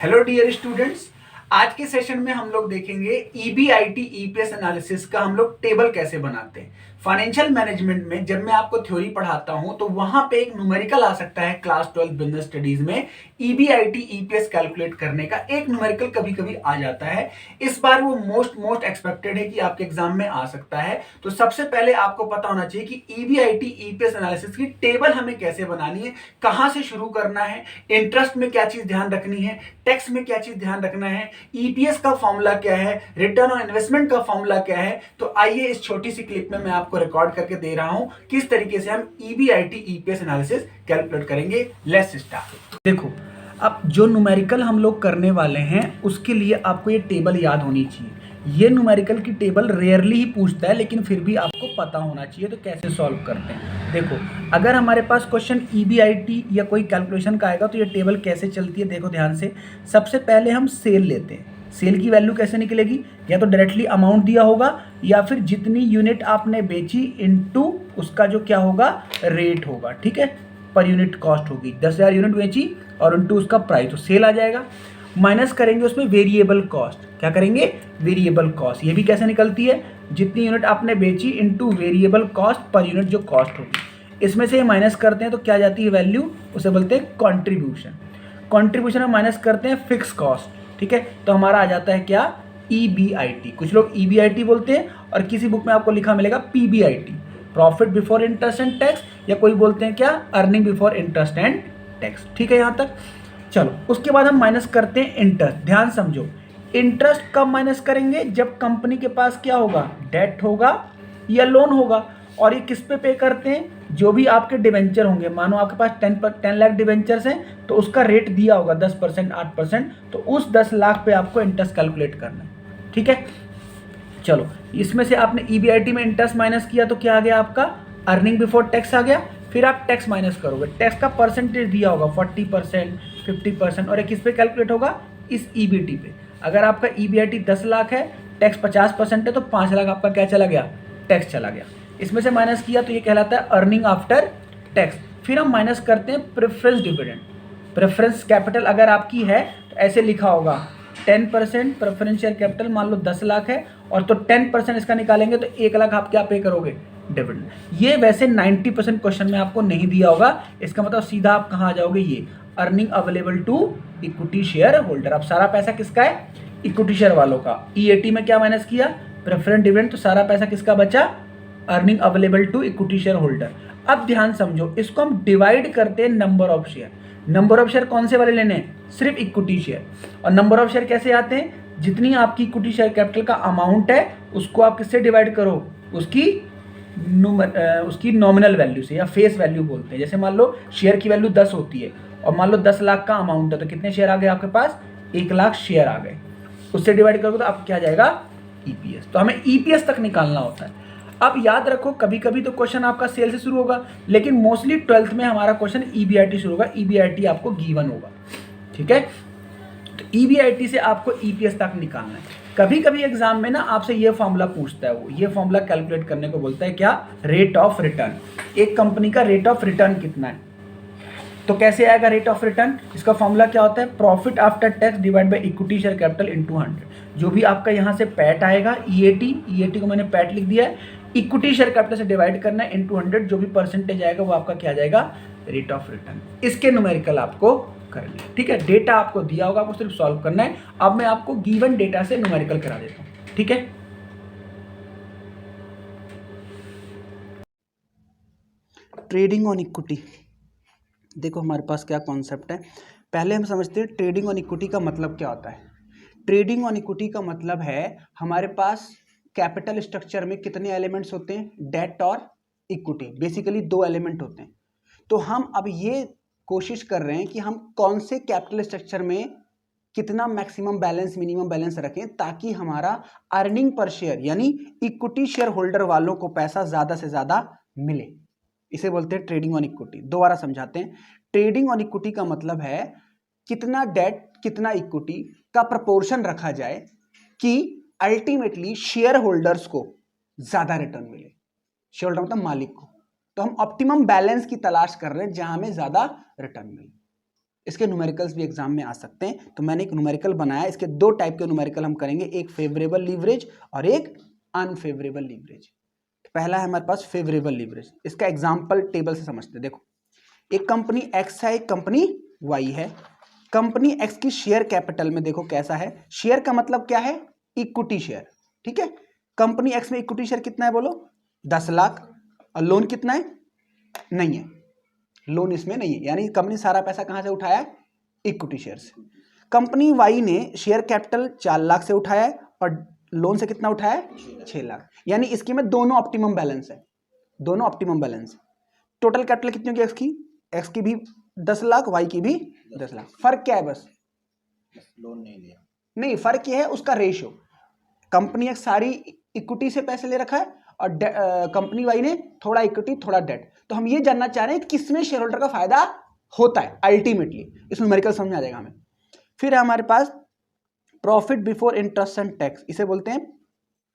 Hello dear students, आज के session में हम लोग देखेंगे ईबीआईटी ईपीएस एनालिसिस का हम लोग टेबल कैसे बनाते हैं। फाइनेंशियल मैनेजमेंट में जब मैं आपको थ्योरी पढ़ाता हूं तो वहां पे एक न्यूमेरिकल आ सकता है क्लास 12 बिजनेस स्टडीज में ईबीआईटी ईपीएस कैलकुलेट करने का एक न्यूमेरिकल कभी कभी आ जाता है। इस बार वो मोस्ट एक्सपेक्टेड है कि आपके एग्जाम में आ सकता है। तो सबसे पहले आपको पता होना चाहिए कि ईबीआईटी ईपीएस एनालिसिस की टेबल हमें कैसे बनानी है, कहां से शुरू करना है, इंटरेस्ट में क्या चीज ध्यान रखनी है, टैक्स में क्या चीज ध्यान रखना है, ईपीएस का फॉर्मूला क्या है, रिटर्न ऑन इन्वेस्टमेंट का फॉर्मूला क्या है। तो आइए इस छोटी सी क्लिप में मैं आपको रिकॉर्ड करके दे रहा हूं किस तरीके से हम ईबीआईटी ईपीएस एनालिसिस कैलकुलेट करेंगे। Let's start. देखो, अब जो न्यूमेरिकल हम लोग करने वाले हैं उसके लिए आपको ये टेबल याद होनी चाहिए। ये न्यूमेरिकल की टेबल रेयरली ही पूछता है, लेकिन फिर भी आपको पता होना चाहिए। तो कैसे सॉल्व करते हैं, देखो, अगर हमारे पास क्वेश्चन ईबीआईटी या कोई कैलकुलेशन का आएगा तो ये टेबल कैसे चलती है, देखो ध्यान से। सबसे पहले हम सेल लेते हैं। सेल की वैल्यू कैसे निकलेगी, या तो डायरेक्टली अमाउंट दिया होगा या फिर जितनी यूनिट आपने बेची इनटू उसका जो क्या होगा, रेट होगा। ठीक है, पर यूनिट कॉस्ट होगी। 10,000 यूनिट बेची और इनटू उसका प्राइस, तो सेल आ जाएगा। माइनस करेंगे उसमें वेरिएबल कॉस्ट। क्या करेंगे, वेरिएबल कॉस्ट। ये भी कैसे निकलती है, जितनी यूनिट आपने बेची into variable cost per unit जो कॉस्ट होगी। इसमें से माइनस करते हैं तो क्या जाती है वैल्यू, उसे बोलते हैं कॉन्ट्रीब्यूशन। कॉन्ट्रीब्यूशन में माइनस करते हैं फिक्स कॉस्ट। ठीक है, तो हमारा आ जाता है क्या, ईबीआईटी। कुछ लोग ईबीआईटी बोलते हैं और किसी बुक में आपको लिखा मिलेगा PBIT, profit before interest and tax, या कोई बोलते हैं क्या, earning before interest and tax. ठीक है यहां तक। चलो, उसके बाद हम माइनस करते हैं इंटरेस्ट। ध्यान समझो, इंटरेस्ट कब माइनस करेंगे, जब कंपनी के पास क्या होगा, डेट होगा या लोन होगा। और ये किस पे करते हैं, जो भी आपके डिवेंचर होंगे। मानो आपके पास 10 लाख डिवेंचर्स हैं तो उसका रेट दिया होगा 10%, 8%, तो उस 10 लाख पे आपको इंटरेस्ट कैलकुलेट करना है। ठीक है, चलो, इसमें से आपने ईबीआईटी में इंटरेस्ट माइनस किया तो क्या आ गया आपका, अर्निंग बिफोर टैक्स आ गया। फिर आप टैक्स माइनस करोगे, टैक्स का परसेंटेज दिया होगा 40%, 50%, और ये किस पे कैलकुलेट होगा, इस ईबीटी पे। अगर आपका ईबीआईटी 10 लाख है, टैक्स 50% है, तो 5 लाख आपका क्या चला गया, टैक्स चला गया। इसमें से माइनस किया तो ये कहलाता है अर्निंग आफ्टर टैक्स। फिर हम माइनस करते हैं प्रेफरेंस डिविडेंड। प्रेफरेंस कैपिटल अगर आपकी है तो ऐसे लिखा होगा 10% प्रेफरेंशियल कैपिटल, मान लो 10 लाख है, और तो 10% इसका निकालेंगे तो 1 लाख आप क्या पे करोगे, डिविडेंड। ये वैसे 90% क्वेश्चन में आपको नहीं दिया होगा। इसका मतलब सीधा आप कहाँ आ जाओगे, ये earning available to equity shareholder. अब सारा पैसा किसका है, इक्विटी शेयर वालों का। ईएटी में क्या माइनस किया, प्रेफरेंस डिविडेंड, तो सारा पैसा किसका बचा, earning available to equity shareholder. अब ध्यान समझो, इसको हम डिवाइड करते हैं number of share. Number of share कौन से वाले लेने हैं, सिर्फ इक्विटी शेयर। और नंबर ऑफ शेयर कैसे आते हैं, जितनी आपकी इक्विटी शेयर कैपिटल का अमाउंट है उसको आप किससे डिवाइड करो, उसकी नॉमिनल वैल्यू से, या फेस वैल्यू बोलते हैं। जैसे मान लो शेयर की वैल्यू 10 होती है और मान लो 10 लाख का अमाउंट है, तो कितने शेयर आ गए आपके पास, 1 लाख शेयर आ गए। उससे डिवाइड करोगे तो आपको क्या जाएगा, ईपीएस। तो हमें ईपीएस तक निकालना होता है। अब याद रखो, कभी कभी तो क्वेश्चन आपका सेल से शुरू होगा, लेकिन मोस्टली 12th में हमारा क्वेश्चन ईबीआईटी शुरू होगा। ईबीआईटी आपको गिवन होगा। ठीक है, तो ईबीआईटी से आपको ईपीएस तक निकालना है। कभी कभी एग्जाम में ना आपसे ये फॉर्मूला पूछता है, वो ये फॉर्मूला कैलकुलेट करने को बोलता है क्या, रेट ऑफ रिटर्न। एक कंपनी का रेट ऑफ रिटर्न कितना है, तो कैसे आएगा रेट ऑफ रिटर्न, इसका फॉर्मूला क्या होता है, profit after tax divide by equity share capital into 100। जो भी आपका यहाँ से पैट आएगा, ईएटी को मैंने पैट लिख दिया है, इक्विटी शेयर कैपिटल से डिवाइड करना है इनटू 100, जो भी परसेंटेज आएगा वो आपका क्या जाएगा, रेट ऑफ रिटर्न। इसके न्यूमेरिकल आपको करना है। ठीक है, डेटा आपको दिया होगा, आपको सिर्फ सॉल्व करना है। अब मैं आपको गिवन डेटा से न्यूमेरिकल करा देता हूँ। ठीक है, ट्रेडिंग ऑन इक्विटी। देखो हमारे पास क्या कॉन्सेप्ट है, पहले हम समझते हैं ट्रेडिंग ऑन इक्विटी का मतलब क्या होता है। ट्रेडिंग ऑन इक्विटी का मतलब है हमारे पास कैपिटल स्ट्रक्चर में कितने एलिमेंट्स होते हैं, डेट और इक्विटी। बेसिकली 2 एलिमेंट होते हैं। तो हम अब ये कोशिश कर रहे हैं कि हम कौन से कैपिटल स्ट्रक्चर में कितना मैक्सिमम बैलेंस, मिनिमम बैलेंस रखें, ताकि हमारा अर्निंग पर शेयर यानी इक्विटी शेयर होल्डर वालों को पैसा ज्यादा से ज्यादा मिले। इसे बोलते हैं ट्रेडिंग ऑन इक्विटी। दोबारा समझाते हैं, ट्रेडिंग ऑन इक्विटी का मतलब है कितना डेट कितना इक्विटी का प्रपोर्शन रखा जाए कि अल्टीमेटली शेयर होल्डर्स को ज्यादा रिटर्न मिले। शेयर होल्डर मतलब मालिक को। तो हम ऑप्टिमम बैलेंस की तलाश कर रहे हैं जहां हमें ज्यादा रिटर्न मिले। इसके न्यूमेरिकल्स भी एग्जाम में आ सकते हैं। तो मैंने एक न्यूमेरिकल बनाया, इसके दो टाइप के न्यूमेरिकल हम करेंगे, एक फेवरेबल लीवरेज और एक अनफेवरेबल लीवरेज। पहला है हमारे पास फेवरेबल लीवरेज, इसका एग्जाम्पल टेबल से समझते हैं। देखो एक कंपनी एक्स है, एक कंपनी वाई है। कंपनी एक्स की शेयर कैपिटल में देखो कैसा है, शेयर का मतलब क्या है, इक्विटी शेयर, ठीक है। कंपनी एक्स में इक्विटी शेयर कितना है बोलो, 10 लाख, और लोन कितना है, नहीं है, लोन इसमें नहीं है, यानी कंपनी सारा पैसा कहां से उठाया है, इक्विटी शेयर से। कंपनी वाई ने शेयर कैपिटल 4 लाख से उठाया है और लोन से कितना उठाया है, 6 लाख, यानी इसकी में दोनों ऑप्टिमम बैलेंस है, दोनों ऑप्टिमम बैलेंस। टोटल कैपिटल कितनी होगी एक्स की भी 10 लाख, वाई की भी 10 लाख। फर्क क्या है, बस लोन नहीं लिया, नहीं, फर्क ये है उसका रेशियो। कंपनी एक सारी इक्विटी से पैसे ले रखा है और कंपनी वाई ने थोड़ा इक्विटी थोड़ा डेट। तो हम ये जानना चाह रहे हैं किसमें शेयर होल्डर का फायदा होता है अल्टीमेटली, इसमें न्यूमेरिकल समझ में आ जाएगा हमें। फिर है हमारे पास profit before interest and tax, इसे बोलते हैं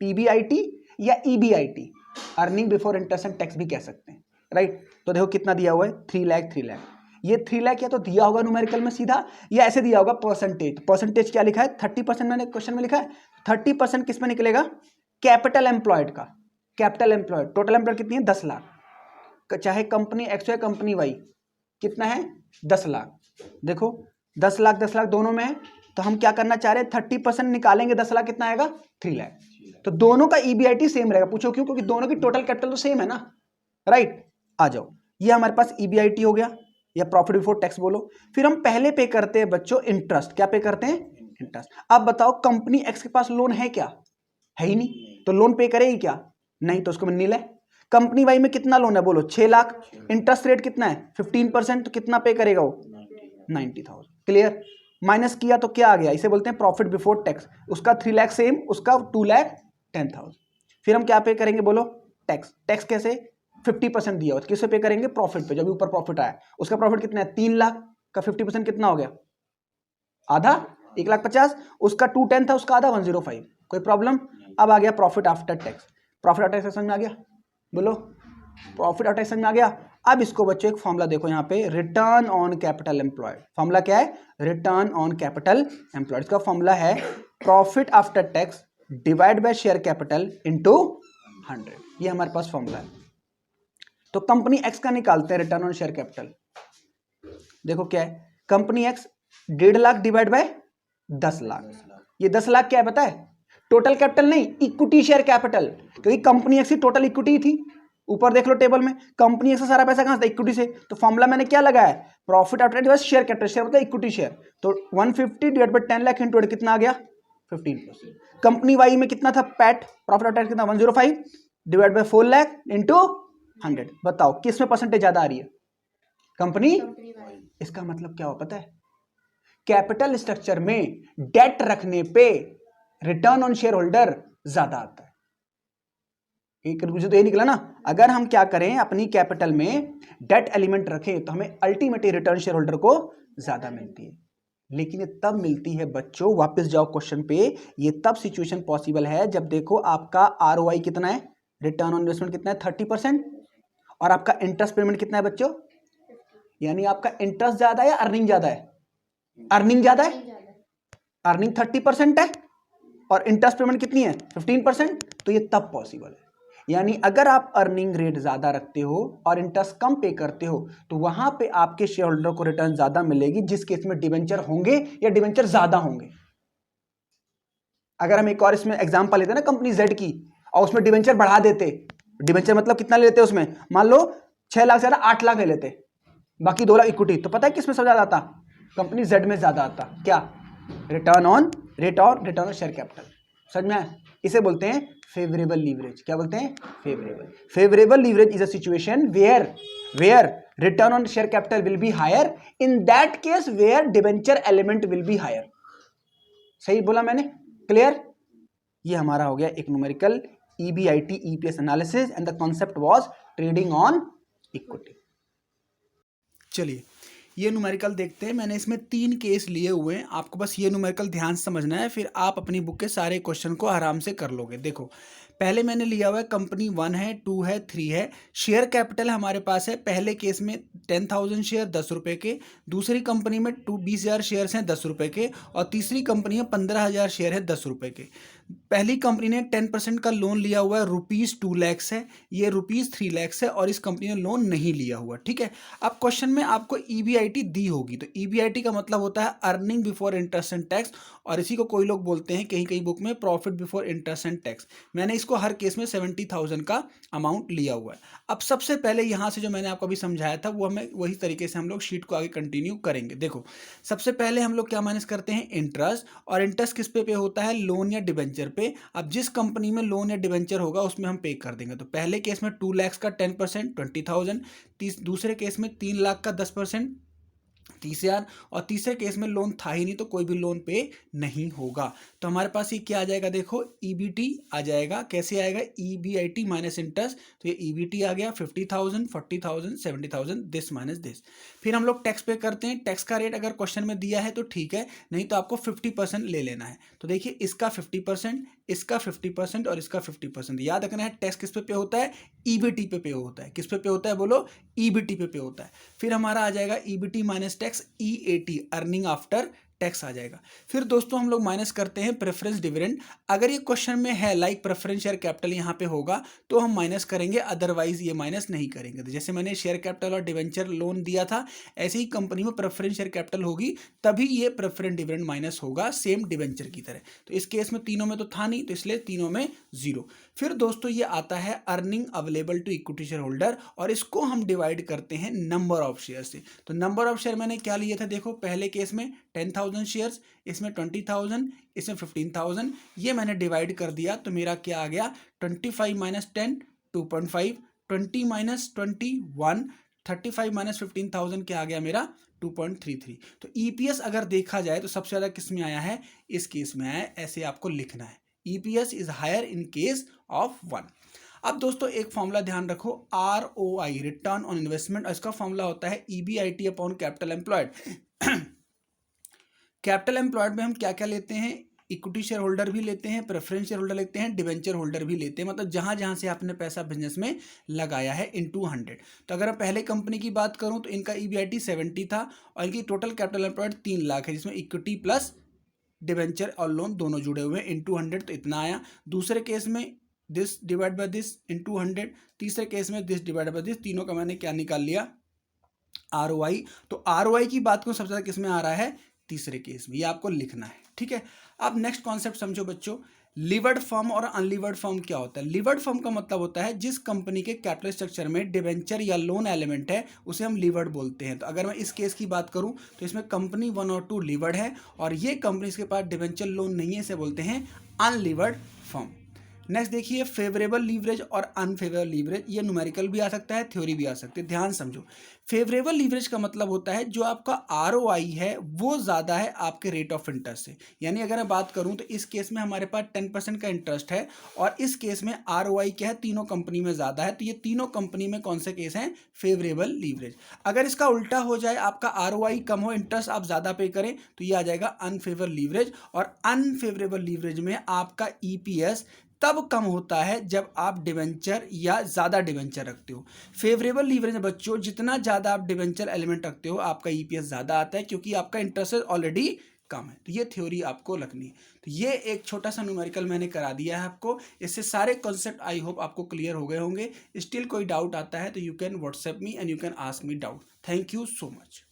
पीबीआईटी या EBIT, earning before interest and tax भी कह सकते हैं, राइट। तो देखो कितना दिया हुआ है, 3 लाख 3 लाख। ये 3 लाख या तो दिया होगा न्यूमेरिकल में सीधा, या ऐसे दिया होगा परसेंटेज। परसेंटेज क्या लिखा है, 30% मैंने क्वेश्चन में लिखा है। 30% किस में निकलेगा, कैपिटल एम्प्लॉयड का, कैपिटल एम्प्लॉयड। टोटल एम्प्लॉयड कितनी है, 10 लाख, चाहे कंपनी एक्स या कंपनी वाई, कितना है, 10 लाख। देखो 10 लाख 10 लाख दोनों में है, तो हम क्या करना चाह रहे हैं, 30% निकालेंगे, 10 लाख कितना आएगा, 3 लाख। तो दोनों का ईबीआईटी सेम रहेगा, पूछो क्यों, क्योंकि दोनों की टोटल कैपिटल तो सेम है ना, राइट। आ जाओ, ये हमारे पास ईबीआईटी हो गया या प्रॉफिट बिफोर टैक्स बोलो। फिर हम पहले पे करते हैं बच्चों इंटरेस्ट, क्या पे करते हैं, इंटरेस्ट। अब बताओ कंपनी एक्स के पास लोन है क्या, है ही नहीं, तो लोन पे करेगी क्या, नहीं, तो उसको नील है। कंपनी वाई में कितना लोन है बोलो, 6 लाख, इंटरेस्ट रेट कितना है 15%, तो कितना पे करेगा वो, 90,000। क्लियर, माइनस किया तो क्या आ गया, इसे बोलते हैं प्रॉफिट बिफोर टैक्स। उसका 3 लाख सेम, उसका 2,10,000। फिर हम क्या पे करेंगे बोलो, टैक्स। टैक्स कैसे, 50% दिया हो तो किससे पे करेंगे, प्रॉफिट पे, जब ऊपर प्रॉफिट आया। उसका प्रॉफिट कितना है, 3 लाख का 50% कितना हो गया, आधा, 1,50,000। उसका 210 था, उसका आधा 105। कोई प्रॉब्लम। अब आ गया profit after tax. Profit after tax समझ में आ गया बोलो, प्रॉफिट आफ्टर टैक्स समझ में आ गया। अब इसको बच्चों एक फॉर्मूला देखो यहाँ पे, return on capital employed. Formula क्या है, रिटर्न ऑन कैपिटल एम्प्लॉयड। इसका फॉर्मूला है profit after tax divide by share capital into 100। ये हमारे पास फॉर्मूला है। तो कंपनी एक्स का निकालते हैं रिटर्न ऑन शेयर कैपिटल। देखो क्या है, company x 1.5 lakh divide by 10 lakh. ये 10 लाख क्या है पता है, टोटल कैपिटल नहीं, इक्विटी शेयर कैपिटल, क्योंकि कंपनी एक्स की टोटल इक्विटी थी। ऊपर देख लो टेबल में, कंपनी एक्स का सारा पैसा कहां से था, इक्विटी से। तो फॉर्मूला मैंने क्या लगाया, profit after tax share capital, share मतलब इक्विटी शेयर। तो 150 डिवाइड बाय 10 लाख इंटू कितना आ गया, 15%। कंपनी वाई में कितना था पैट, प्रॉफिट आफ्टर टैक्स कितना, 105 डिवाइड बाय 4 लाख इंटू 100। बताओ किस में परसेंटेज ज्यादा आ रही है, कंपनी। इसका मतलब क्या हो पता है, कैपिटल स्ट्रक्चर में डेट रखने पे रिटर्न ऑन शेयर होल्डर ज्यादा आता है। एक कंक्लूजन तो ये निकला ना, अगर हम क्या करें अपनी कैपिटल में डेट एलिमेंट रखें तो हमें अल्टीमेटली रिटर्न शेयर होल्डर को ज्यादा मिलती है। लेकिन ये तब मिलती है बच्चों, वापस जाओ क्वेश्चन पे, ये तब सिचुएशन पॉसिबल है जब देखो आपका आरओआई कितना है, रिटर्न ऑन इन्वेस्टमेंट कितना है 30%, और आपका इंटरेस्ट पेमेंट कितना है बच्चों, यानी आपका इंटरेस्ट ज्यादा है या अर्निंग ज्यादा है, अर्निंग ज्यादा है, अर्निंग 30% है और इंटरेस्ट पेमेंट कितनी है 15%। तो ये तब पॉसिबल है, यानी अगर आप अर्निंग रेट ज्यादा रखते हो और इंटरेस्ट कम पे करते हो तो वहां पे आपके शेयर होल्डर को रिटर्न ज्यादा मिलेगी, जिस केस में डिवेंचर होंगे या डिवेंचर ज्यादा होंगे। अगर हम एक और इसमें एग्जांपल लेते ना कंपनी जेड की, और उसमें डिवेंचर बढ़ा देते, डिवेंचर मतलब कितना ले लेते उसमें, मान लो 6 लाख से ज्यादा 8 लाख ले लेते, बाकी 2 लाख इक्विटी, तो पता है किसमें सब ज्यादा आता, कंपनी जेड में ज्यादा आता, क्या, रिटर्न ऑन शेयर कैपिटल। समझ में आया, इसे बोलते हैं फेवरेबल लीवरेज। क्या बोलते हैं, favourable leverage is a situation where return on share capital will be higher, in that case where debenture element will be higher. सही बोला मैंने, क्लियर। ये हमारा हो गया एक numerical EBIT EPS analysis and the concept was trading on equity. चलिए ये न्यूमेरिकल देखते हैं। मैंने इसमें 3 केस लिए हुए हैं, आपको बस ये न्यूमेरिकल ध्यान से समझना है, फिर आप अपनी बुक के सारे क्वेश्चन को आराम से कर लोगे। देखो पहले मैंने लिया हुआ है कंपनी 1 है, 2 है, 3 है। शेयर कैपिटल हमारे पास है, पहले केस में 10,000 शेयर 10 रुपये के, दूसरी कंपनी में 20,000 शेयर्स हैं 10 रुपये के, और तीसरी कंपनी में 15,000 शेयर है 10 रुपये के। पहली कंपनी ने 10% का लोन लिया हुआ है, ₹2 लाख है, ये ₹3 लाख है, और इस कंपनी ने लोन नहीं लिया हुआ। ठीक है, अब क्वेश्चन में आपको EBIT दी होगी, तो EBIT का मतलब होता है earning before interest and tax, और इसी को कोई लोग बोलते हैं कहीं कहीं बुक में profit before interest and tax. मैंने इसको हर केस में 70,000 का अमाउंट लिया हुआ है। अब सबसे पहले यहाँ से जो मैंने आपको अभी समझाया था वो हमें वही तरीके से हम लोग शीट को आगे कंटिन्यू करेंगे। देखो, सबसे पहले हम लोग क्या माइनस करते हैं, इंटरेस्ट, और इंटरेस्ट किस पे होता है, लोन या डिबेंचर पे। अब जिस कंपनी में लोन या डिबेंचर होगा उसमें हम पे कर देंगे। तो पहले केस में 2 लाख का 10% 20,000, दूसरे केस में 3 लाख का 10% 30,000, और तीसरे केस में लोन था ही नहीं तो कोई भी लोन पे नहीं होगा। तो हमारे पास ये क्या आ जाएगा, देखो EBT आ जाएगा। कैसे आएगा, EBIT माइनस इंटरेस्ट, तो ये EBT आ गया 50,000, 40,000, 70,000, दिस माइनस दिस। फिर हम लोग टैक्स पे करते हैं। टैक्स का रेट अगर क्वेश्चन में दिया है तो ठीक है, नहीं तो आपको 50% ले लेना है। तो देखिए, इसका 50%, इसका 50% और इसका 50%। याद रखना है टैक्स किस पे होता है, EBT पे होता है। किस पे होता है बोलो, EBT पे होता है। फिर हमारा आ जाएगा EBT minus tax, EAT earning after tax आ जाएगा। फिर दोस्तों हम लोग माइनस करते हैं प्रेफरेंस डिविडेंड। अगर ये क्वेश्चन में है लाइक प्रेफरेंस शेयर कैपिटल यहाँ पे होगा तो हम माइनस करेंगे, अदरवाइज ये माइनस नहीं करेंगे। तो जैसे मैंने शेयर कैपिटल और डिवेंचर लोन दिया था, ऐसे ही कंपनी में प्रेफरेंस शेयर कैपिटल होगी तभी ये प्रेफरेंस डिविडेंड माइनस होगा, सेम डिवेंचर की तरह। तो इस केस में तीनों में तो था नहीं, तो इसलिए तीनों में 0। फिर दोस्तों ये आता है earning available to equity shareholder, और इसको हम डिवाइड करते हैं नंबर ऑफ शेयर से। तो नंबर ऑफ शेयर मैंने क्या लिए थे, देखो पहले केस में 10,000 शेयर्स, इसमें 20,000, इसमें 15,000, ये मैंने डिवाइड कर दिया तो मेरा क्या आ गया, 25 माइनस 10 2.5, 20 माइनस 20 1, 35 माइनस 15,000 क्या आ गया मेरा 2.33। तो EPS अगर देखा जाए तो सबसे ज़्यादा किस में आया है, इस केस में आया है। ऐसे आपको लिखना है, EPS is higher in case of 1। अब दोस्तों एक फॉर्मूला ध्यान रखो, ROI रिटर्न ऑन इन्वेस्टमेंट, इसका फॉर्मूला होता है EBIT upon capital employed. Capital employed में हम क्या क्या लेते हैं, इक्विटी शेयर होल्डर भी लेते हैं, प्रेफरेंस शेयर होल्डर लेते हैं, डिवेंचर होल्डर भी लेते हैं, मतलब जहां जहां से आपने पैसा बिजनेस में लगाया है इनटू 100। तो अगर मैं पहले कंपनी की बात करूं तो इनका EBIT 70 था और इनकी टोटल कैपिटल एम्प्लॉयड 3 लाख है, जिसमें इक्विटी प्लस डिवेंचर और लोन दोनों जुड़े हुए हैं, इनटू 100 तो इतना आया। दूसरे केस में this divide by this into 100, तीसरे केस में दिस डिवाइड बाय दिस, तीनों का मैंने क्या निकाल लिया, ROI। तो ROI की बात को सबसे ज्यादा किस में आ रहा है, तीसरे केस में, ये आपको लिखना है। ठीक है, अब नेक्स्ट कॉन्सेप्ट समझो बच्चों, लिवर्ड फर्म और अनलिवर्ड फर्म क्या होता है। लिवर्ड फर्म का मतलब होता है जिस कंपनी के कैपिटल स्ट्रक्चर में डिवेंचर या लोन एलिमेंट है उसे हम लिवर्ड बोलते हैं। तो अगर मैं इस केस की बात करूं तो इसमें कंपनी 1 और 2 लिवर्ड है और ये कंपनी के पास डिवेंचर लोन नहीं है, इसे बोलते हैं अनलिवर्ड फर्म। नेक्स्ट देखिए, फेवरेबल लीवरेज और अनफेवरेबल लीवरेज, ये न्यूमेरिकल भी आ सकता है, थ्योरी भी आ सकती है, ध्यान समझो। फेवरेबल लीवरेज का मतलब होता है जो आपका ROI है वो ज़्यादा है आपके रेट ऑफ इंटरेस्ट से। यानी अगर मैं बात करूं तो इस केस में हमारे पास 10% का इंटरेस्ट है और इस केस में ROI क्या है, तीनों कंपनी में ज़्यादा है, तो ये तीनों कंपनी में कौन से केस हैं, फेवरेबल लीवरेज। अगर इसका उल्टा हो जाए, आपका ROI कम हो, इंटरेस्ट आप ज़्यादा पे करें, तो ये आ जाएगा अनफेवरेबल लीवरेज। और अनफेवरेबल लीवरेज में आपका EPS तब कम होता है जब आप डिवेंचर या ज़्यादा डिवेंचर रखते हो। फेवरेबल लीवरेज बच्चों, जितना ज़्यादा आप डिवेंचर एलिमेंट रखते हो आपका EPS ज़्यादा आता है, क्योंकि आपका इंटरेस्ट ऑलरेडी कम है। तो ये थ्योरी आपको रखनी है। तो ये एक छोटा सा न्यूमेरिकल मैंने करा दिया है आपको, इससे सारे कॉन्सेप्ट आई होप आपको क्लियर हो गए होंगे। स्टिल कोई डाउट आता है तो you can WhatsApp me and you can ask me doubt. Thank you so much.